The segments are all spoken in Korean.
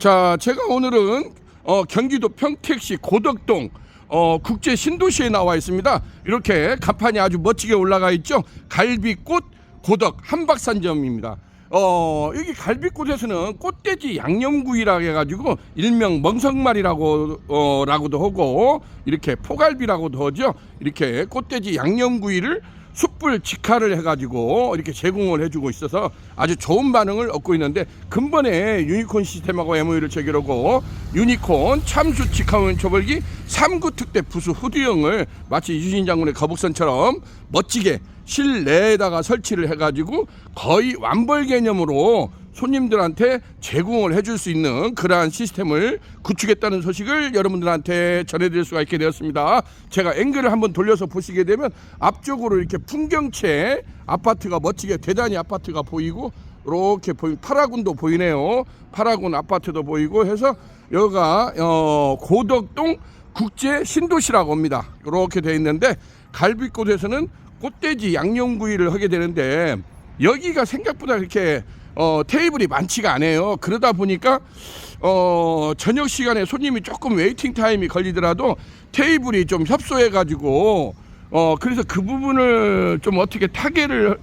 자, 제가 오늘은 경기도 평택시 고덕동 국제 신도시에 나와 있습니다. 이렇게 간판이 아주 멋지게 올라가 있죠. 갈비꽃 고덕 한박산점입니다. 여기 갈비꽃에서는 꽃돼지 양념구이라고 해가지고 일명 멍석말이라고 라고도 하고 이렇게 포갈비라고도 하죠. 이렇게 꽃돼지 양념구이를 숯불 직화를 해가지고 이렇게 제공을 해주고 있어서 아주 좋은 반응을 얻고 있는데, 근본에 유니콘 시스템하고 MOU를 체결하고 유니콘 참수 직화원 초벌기 3구 특대 부수 후드형을 마치 유신 장군의 거북선처럼 멋지게 실내에다가 설치를 해가지고 거의 완벌 개념으로 손님들한테 제공을 해줄 수 있는 그러한 시스템을 구축했다는 소식을 여러분들한테 전해드릴 수가 있게 되었습니다. 제가 앵글을 한번 돌려서 보시게 되면 앞쪽으로 이렇게 풍경채 아파트가 멋지게 대단히 아파트가 보이고, 이렇게 파라군도 보이네요. 파라군 아파트도 보이고 해서 여기가 고덕동 국제 신도시라고 합니다. 이렇게 되어 있는데, 갈비꽃에서는 꽃돼지 양념구이를 하게 되는데 여기가 생각보다 그렇게 테이블이 많지가 않아요. 그러다 보니까 저녁 시간에 손님이 조금 웨이팅 타임이 걸리더라도 테이블이 좀 협소해 가지고 그래서 그 부분을 좀 어떻게 타개를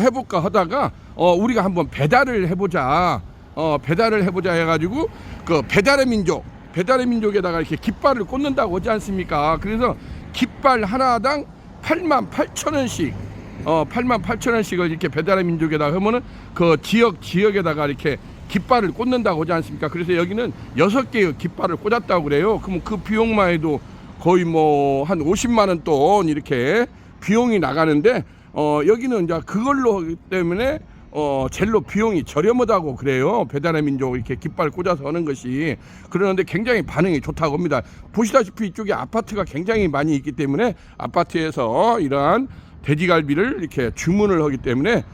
해볼까 하다가 우리가 한번 배달을 해보자 해가지고 그 배달의 민족에다가 이렇게 깃발을 꽂는다고 하지 않습니까? 그래서 깃발 하나당 88,000원씩 88,000원씩을 이렇게 배달의 민족에다가 하면은 그 지역에다가 이렇게 깃발을 꽂는다고 하지 않습니까? 그래서 여기는 6개의 깃발을 꽂았다고 그래요. 그러면 그 비용만 해도 거의 뭐 한 50만 원 돈 이렇게 비용이 나가는데, 여기는 이제 그걸로 하기 때문에 젤로 비용이 저렴하다고 그래요. 배달의 민족 이렇게 깃발 꽂아서 하는 것이. 그러는데 굉장히 반응이 좋다고 합니다. 보시다시피 이쪽에 아파트가 굉장히 많이 있기 때문에 아파트에서 이러한 돼지갈비를 이렇게 주문을 하기 때문에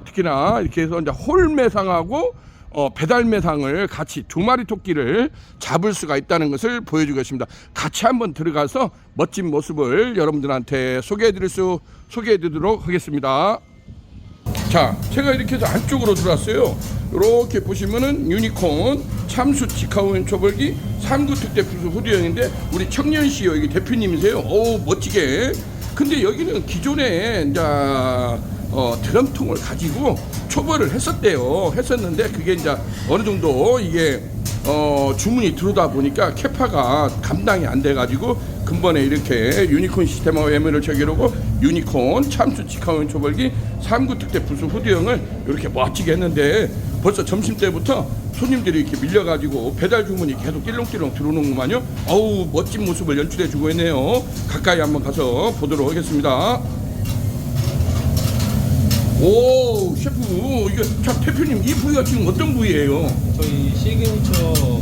특히나 이렇게 해서 이제 홀 매상하고 배달 매상을 같이 2마리 토끼를 잡을 수가 있다는 것을 보여주겠습니다. 같이 한번 들어가서 멋진 모습을 여러분들한테 소개해드리도록 하겠습니다. 자, 제가 이렇게 해서 안쪽으로 들어왔어요. 이렇게 보시면은 유니콘 참수 직화원 초벌기 3구 특대 부수 후드형인데 우리 청년씨 여기 대표님이세요. 오, 멋지게. 근데 여기는 기존에 이제 드럼통을 가지고 초벌을 했었는데 그게 이제 어느 정도 이게 주문이 들어오다 보니까 캐파가 감당이 안 돼가지고 근본에 이렇게 유니콘 시스템하고 MOU를 체결하고 유니콘 참수 직화원 초벌기 3구 특대 부수 후드형을 이렇게 멋지게 했는데, 벌써 점심때부터 손님들이 이렇게 밀려가지고 배달 주문이 계속 띠렁띠렁 들어오는구만요. 어우, 멋진 모습을 연출해주고 있네요. 가까이 한번 가서 보도록 하겠습니다. 오, 셰프, 이게 참 대표님, 이 부위가 지금 어떤 부위예요? 저희 시그니처.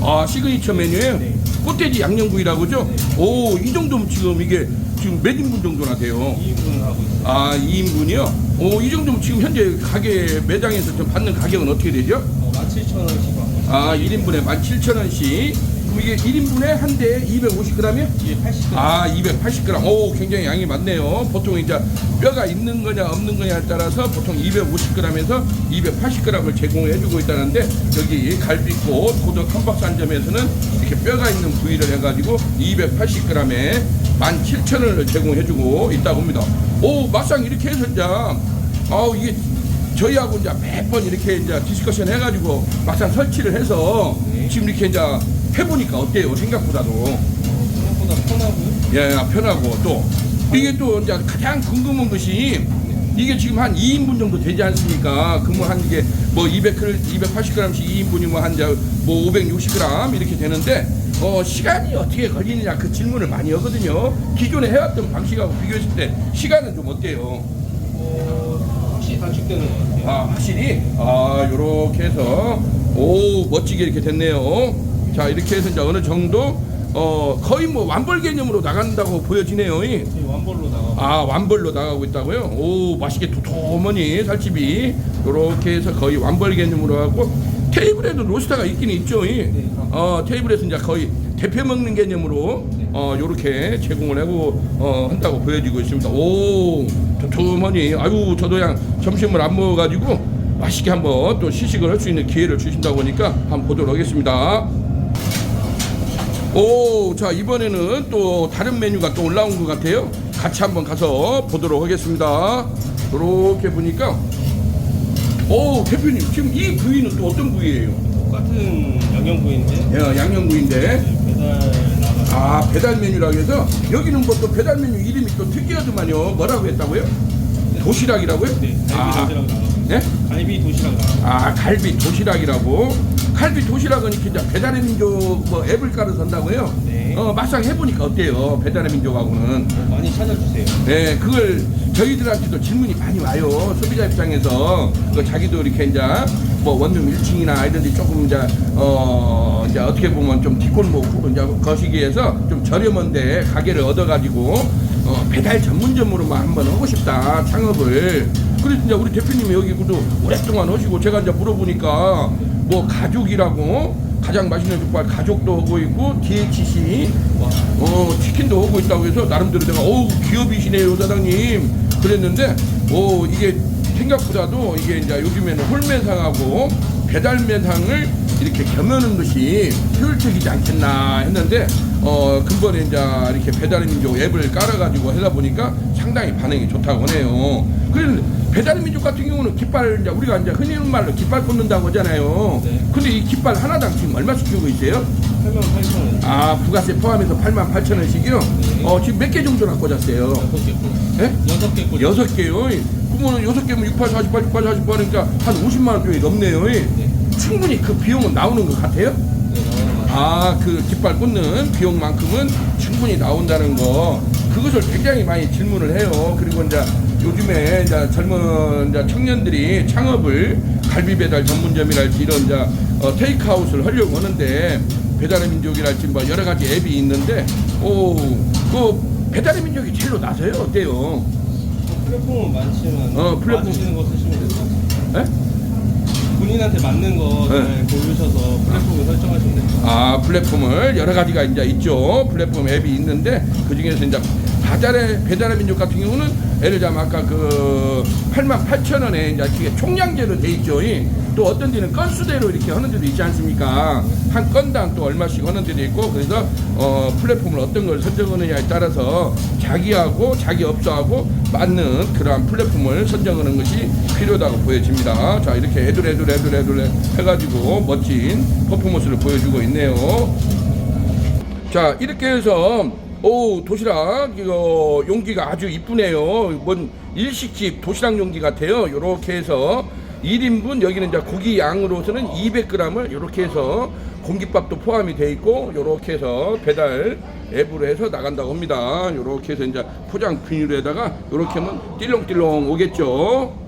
아, 시그니처 메뉴예요? 네. 꽃돼지 양념구이라고죠? 네. 오, 이 정도면 지금 이게 지금 몇 인분 정도나 돼요? 2인분 하고 있어요. 아, 2인분이요? 오, 이 정도면 지금 현재 가게 매장에서 좀 받는 가격은 어떻게 되죠? 17,000원씩 받고 있어요. 아, 1인분에 17,000원씩. 그럼 이게 1인분에 한 대에 250g이요? 이게 80g. 아, 280g. 오, 굉장히 양이 많네요. 보통 이제 뼈가 있는 거냐 없는 거냐에 따라서 보통 250g에서 280g을 제공해주고 있다는데, 여기 갈비꽃 고덕 한박산점에서는 이렇게 뼈가 있는 부위를 해가지고 280g에 17,000원을 제공해주고 있다고 합니다. 오, 막상 이렇게 해서 이제 이게 저희하고 이제 매번 이렇게 이제 디스커션 해가지고 막상 설치를 해서 지금 이렇게 이제 해보니까 어때요? 생각보다도. 생각보다 편하고요. 예, 편하고 또 이게 또 이제 가장 궁금한 것이 이게 지금 한 2인분 정도 되지 않습니까? 그러면 한 이게 뭐 280g씩 2인분이면 한 뭐 560g 이렇게 되는데 시간이 어떻게 걸리느냐 그 질문을 많이 하거든요. 기존에 해왔던 방식하고 비교했을 때 시간은 좀 어때요? 확실히 단축되는 것 같아요. 아, 확실히 요렇게 해서 오, 멋지게 이렇게 됐네요. 자, 이렇게 해서 이제 어느 정도 거의 뭐 완벌 개념으로 나간다고 보여지네요. 저희 완벌로 나가고. 아, 완벌로 나가고 있다고요? 오, 맛있게 도톰하니 살집이 요렇게 해서 거의 완벌 개념으로 하고, 테이블에도 로스터가 있긴 있죠. 테이블에서 이제 거의 대표 먹는 개념으로 요렇게 제공을 하고 한다고 보여지고 있습니다. 오, 도톰하니. 아유, 저도 그냥 점심을 안 먹어가지고 맛있게 한번 또 시식을 할 수 있는 기회를 주신다고 하니까 한번 보도록 하겠습니다. 오, 자 이번에는 또 다른 메뉴가 또 올라온 것 같아요. 같이 한번 가서 보도록 하겠습니다. 이렇게 보니까, 오 대표님 지금 이 부위는 또 어떤 부위예요? 똑같은 양념구이인데 예, 양념구이인데. 배달 나가. 아, 배달 메뉴라고 해서 여기는 뭐 또 배달 메뉴 이름이 또 특이하더만요. 뭐라고 했다고요? 도시락이라고요? 네, 갈비 아, 도시락 나가. 네? 갈비 도시락 나가. 아, 갈비 도시락이라고. 갈비 도시락은 이렇게 이제 배달의 민족 뭐 앱을 깔아서 한다고요? 네. 막상 해보니까 어때요? 배달의 민족하고는. 많이 찾아주세요. 네, 그걸 저희들한테도 질문이 많이 와요. 소비자 입장에서. 자기도 이렇게 이제 뭐 원룸 1층이나 이런 데 조금 이제 이제 어떻게 보면 좀 뒷골목 이제 거시기에서 좀 저렴한데 가게를 얻어가지고 배달 전문점으로만 한번 하고 싶다, 창업을. 그래서 이제 우리 대표님이 여기 그도 오랫동안 하시고, 제가 이제 물어보니까 뭐 가족이라고, 가장 맛있는 족발 가족도 하고 있고, DHC 치킨도 하고 있다고 해서 나름대로 내가 기업이시네요 사장님 그랬는데, 이게 생각보다도 이게 이제 요즘에는 홀매상하고 배달매상을 이렇게 겸하는 것이 효율적이지 않겠나 했는데, 근본에 이제 이렇게 배달의 민족 앱을 깔아가지고 하다 보니까 상당히 반응이 좋다고 하네요. 그래서 배달의 민족 같은 경우는 깃발, 이제 우리가 이제 흔히 말로 깃발 꽂는다고 하잖아요. 네. 근데 이 깃발 하나당 지금 얼마씩 주고 있어요? 88,000원. 아, 부가세 포함해서 88,000원씩이요? 네. 지금 몇 개 정도나 꽂았어요? 6개 꼴. 예? 6개 꼴. 6개요. 그러면 6개면 68, 48, 68, 48 그러니까 한 50만 원 정도 넘네요. 네. 충분히 그 비용은 나오는 것 같아요? 네, 나오는 거. 아, 그 깃발 꽂는 비용만큼은 충분히 나온다는 거, 그것을 굉장히 많이 질문을 해요. 그리고 이제 요즘에 이제 젊은 이제 청년들이 창업을 갈비 배달 전문점이랄지 이런 이제 테이크아웃을 하려고 하는데, 배달의 민족이랄지 뭐 여러 가지 앱이 있는데, 그 배달의 민족이 제일로 나서요. 어때요? 플랫폼은 많지만 플랫폼. 맞으시는 거 쓰시면 될 것 같아요. 예? 본인한테 맞는 거 잘 네. 고르셔서 플랫폼을 설정하시면 됩니다. 아, 플랫폼을 여러 가지가 이제 있죠. 플랫폼 앱이 있는데, 그 중에서 이제 배달의 민족 같은 경우는 예를 들자면 아까 그 88,000원에 이제 그게 총량제로 돼 있죠. 또 어떤 데는 건수대로 이렇게 하는 데도 있지 않습니까? 한 건당 또 얼마씩 하는 데도 있고, 그래서 플랫폼을 어떤 걸 선정하느냐에 따라서 자기하고 자기 업소하고 맞는 그러한 플랫폼을 선정하는 것이 필요하다고 보여집니다. 자, 이렇게 애들 해가지고 멋진 퍼포먼스를 보여주고 있네요. 자, 이렇게 해서 도시락 이거 용기가 아주 이쁘네요. 뭔 일식집 도시락 용기 같아요. 요렇게 해서 1인분, 여기는 이제 고기 양으로서는 200g을 요렇게 해서 공깃밥도 포함이 돼 있고, 요렇게 해서 배달 앱으로 해서 나간다고 합니다. 요렇게 해서 이제 포장 비닐에다가 요렇게 하면 띠렁띠렁 오겠죠.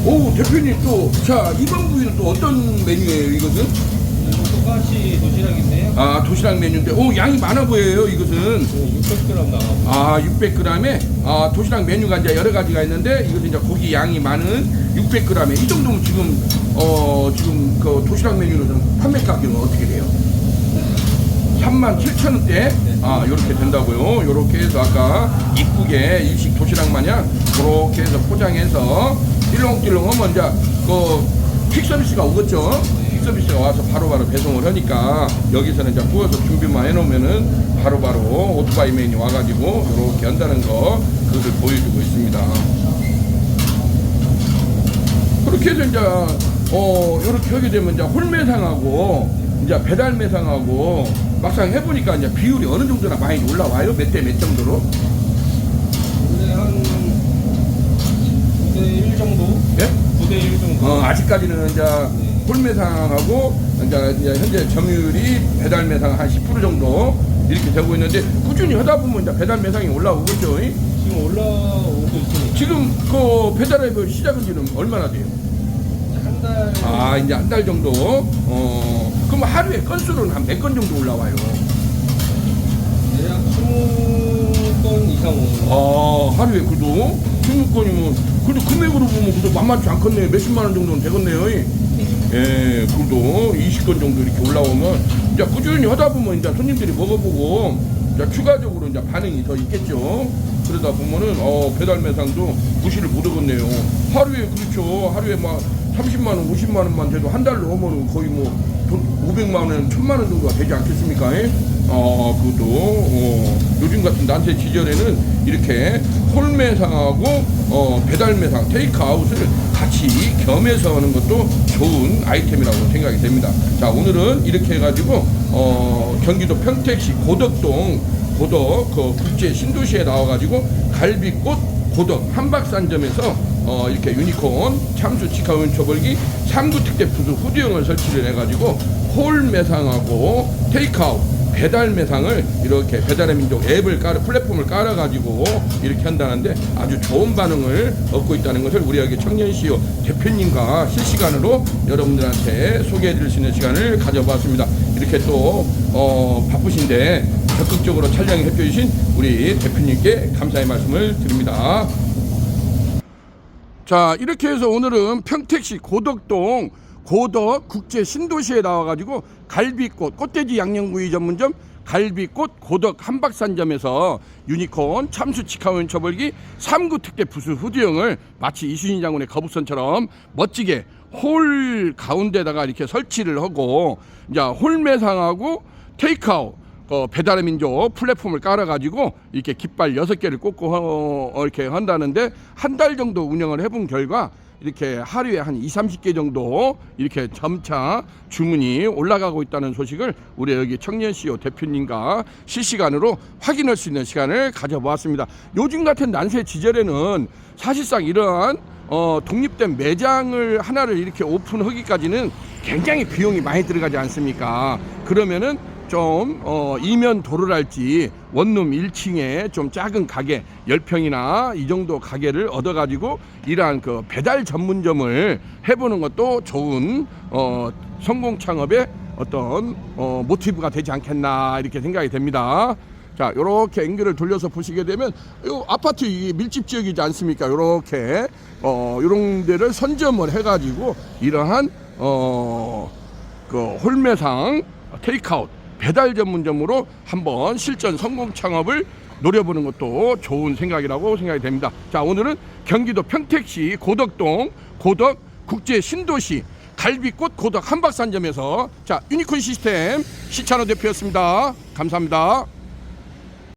오, 대표님 또, 자, 이번 부위는 또 어떤 메뉴예요, 이것은? 이거 똑같이 도시락인데요. 아, 도시락 메뉴인데, 양이 많아 보여요, 이것은. 600g 나가고. 아, 600g에, 도시락 메뉴가 이제 여러 가지가 있는데, 이것은 이제 고기 양이 많은 600g에, 이 정도면 지금 그 도시락 메뉴로는 판매 가격은 어떻게 돼요? 37,000원대? 아, 요렇게 된다고요. 요렇게 해서 아까 이쁘게 일식 도시락 마냥 그렇게 해서 포장해서 띠렁띠렁 하면 이제 퀵 서비스가 오겠죠. 퀵 서비스가 와서 바로바로 배송을 하니까, 여기서는 이제 구워서 준비만 해놓으면은 바로바로 오토바이맨이 와가지고 요렇게 한다는 거, 그것을 보여주고 있습니다. 그렇게 해서 이제 요렇게 하게 되면 이제 홀매상하고 이제 배달매상하고 막상 해보니까 이제 비율이 어느 정도나 많이 올라와요? 몇 대 몇 정도로? 근데 한 9대1 정도? 예? 9대1 정도. 아직까지는 이제 홀매상하고 이제 현재 점유율이 배달매상 한 10% 정도 이렇게 되고 있는데, 꾸준히 하다 보면 이제 배달매상이 올라오겠죠. 지금 올라오고 있으니까. 지금 그 배달앱 시작한 지는 얼마나 돼요? 한 달. 아, 이제 한 달 정도. 그럼 하루에 건수로는 한 몇 건 정도 올라와요? 대략 20건 이상 오는 거. 하루에 그도 20건이면 그래도 금액으로 보면 그래도 만만치 않겠네요. 몇십만 원 정도는 되겠네요. 예, 그래도 20건 정도 이렇게 올라오면 이제 꾸준히 하다 보면 이제 손님들이 먹어보고 이제 추가적으로 이제 반응이 더 있겠죠. 그러다 보면은 배달 매상도 무시를 못 하겠네요. 하루에 그렇죠. 하루에 막 30만 원, 50만 원만 돼도 한 달로 오면은 거의 뭐 돈 500만 원, 1000만 원 정도가 되지 않겠습니까? 그것도 요즘 같은 난세 시절에는 이렇게 홀매상하고 배달 매상, 테이크아웃을 같이 겸해서 하는 것도 좋은 아이템이라고 생각이 됩니다. 자, 오늘은 이렇게 해가지고 경기도 평택시 고덕동 고덕 그 국제 신도시에 나와가지고 갈비꽃 고덕 한박산점에서 이렇게 유니콘 참수 치카운 초벌기 3구 특대 부수 후드형을 설치를 해가지고 홀 매상하고 테이크아웃 배달 매상을 이렇게 배달의 민족 앱을 플랫폼을 깔아가지고 이렇게 한다는데 아주 좋은 반응을 얻고 있다는 것을 우리 여기 청년CEO 대표님과 실시간으로 여러분들한테 소개해드릴 수 있는 시간을 가져봤습니다. 이렇게 또 바쁘신데 적극적으로 촬영해 주신 우리 대표님께 감사의 말씀을 드립니다. 자, 이렇게 해서 오늘은 평택시 고덕동 고덕 국제 신도시에 나와가지고 갈비꽃 꽃돼지 양념구이 전문점 갈비꽃 고덕 한박산점에서 유니콘 참수 치카운 처벌기 3구 특대 부수 후드형을 마치 이순신 장군의 거북선처럼 멋지게 홀 가운데다가 이렇게 설치를 하고 이제 홀매상하고 테이크아웃 배달의 민족 플랫폼을 깔아가지고 이렇게 깃발 6개를 꽂고 이렇게 한다는데 한 달 정도 운영을 해본 결과 이렇게 하루에 한 20-30개 정도 이렇게 점차 주문이 올라가고 있다는 소식을 우리 여기 청년CEO 대표님과 실시간으로 확인할 수 있는 시간을 가져보았습니다. 요즘 같은 난세 시절에는 사실상 이러한 독립된 매장을 하나를 이렇게 오픈하기까지는 굉장히 비용이 많이 들어가지 않습니까? 그러면은 좀 이면 도로랄지 원룸 1층에 좀 작은 가게 10평이나 이 정도 가게를 얻어가지고 이러한 그 배달 전문점을 해보는 것도 좋은 성공 창업의 어떤 모티브가 되지 않겠나 이렇게 생각이 됩니다. 자, 요렇게 앵글을 돌려서 보시게 되면 요 아파트 이 밀집 지역이지 않습니까? 요렇게 요런 데를 선점을 해가지고 이러한 그 홀매상 테이크아웃 배달 전문점으로 한번 실전 성공 창업을 노려보는 것도 좋은 생각이라고 생각이 됩니다. 자, 오늘은 경기도 평택시 고덕동 고덕 국제 신도시 갈비꽃 고덕 한박산점에서 자 유니콘 시스템 시찬호 대표였습니다. 감사합니다.